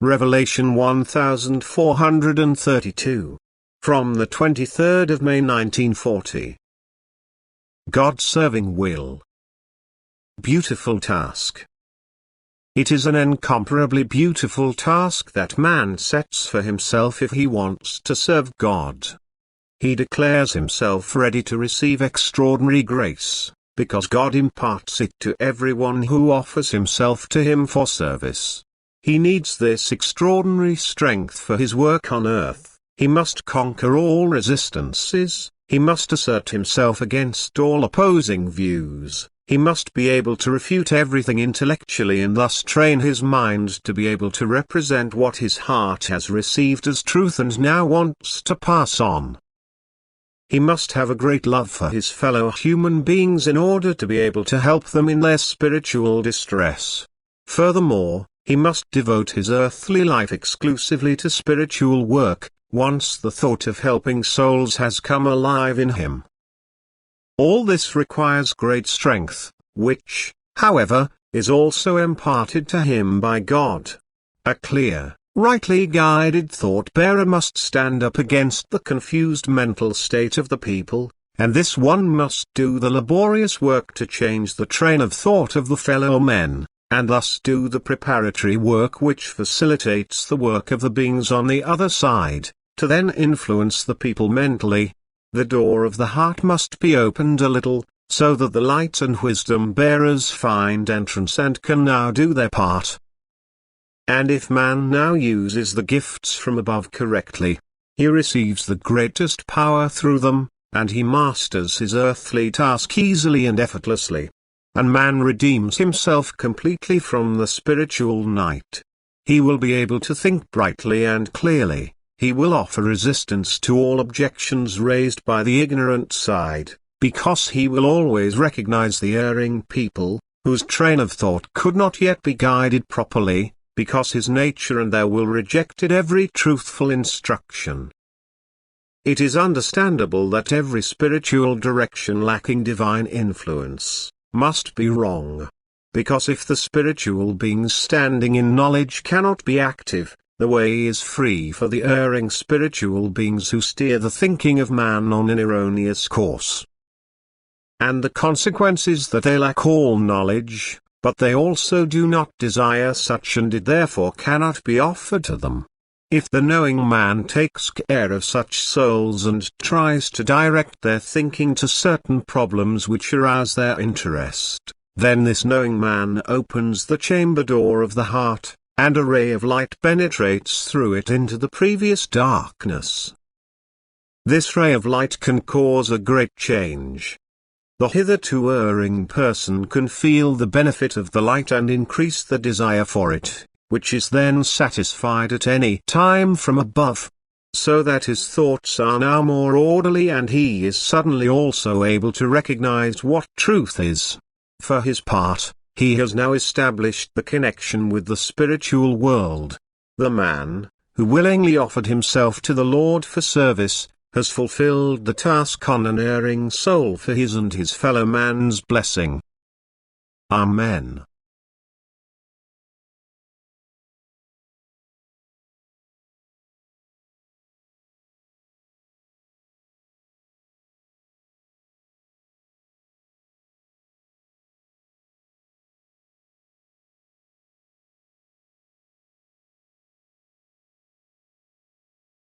Revelation 1432. From the 23rd of May 1940. God-serving will. Beautiful task. It is an incomparably beautiful task that man sets for himself if he wants to serve God. He declares himself ready to receive extraordinary grace, because God imparts it to everyone who offers himself to him for service. He needs this extraordinary strength for his work on earth. He must conquer all resistances, he must assert himself against all opposing views, he must be able to refute everything intellectually and thus train his mind to be able to represent what his heart has received as truth and now wants to pass on. He must have a great love for his fellow human beings in order to be able to help them in their spiritual distress. Furthermore, he must devote his earthly life exclusively to spiritual work, once the thought of helping souls has come alive in him. All this requires great strength, which, however, is also imparted to him by God. A clear, rightly guided thought-bearer must stand up against the confused mental state of the people, and this one must do the laborious work to change the train of thought of the fellow men, and thus do the preparatory work which facilitates the work of the beings on the other side, to then influence the people mentally. The door of the heart must be opened a little, so that the light and wisdom bearers find entrance and can now do their part. And if man now uses the gifts from above correctly, he receives the greatest power through them, and he masters his earthly task easily and effortlessly. And man redeems himself completely from the spiritual night. He will be able to think brightly and clearly, he will offer resistance to all objections raised by the ignorant side, because he will always recognize the erring people, whose train of thought could not yet be guided properly, because his nature and their will rejected every truthful instruction. It is understandable that every spiritual direction lacking divine influence must be wrong. Because if the spiritual beings standing in knowledge cannot be active, the way is free for the erring spiritual beings who steer the thinking of man on an erroneous course. And the consequence is that they lack all knowledge, but they also do not desire such, and it therefore cannot be offered to them. If the knowing man takes care of such souls and tries to direct their thinking to certain problems which arouse their interest, then this knowing man opens the chamber door of the heart, and a ray of light penetrates through it into the previous darkness. This ray of light can cause a great change. The hitherto erring person can feel the benefit of the light and increase the desire for it, which is then satisfied at any time from above, so that his thoughts are now more orderly and he is suddenly also able to recognize what truth is. For his part, he has now established the connection with the spiritual world. The man, who willingly offered himself to the Lord for service, has fulfilled the task on an erring soul for his and his fellow man's blessing. Amen.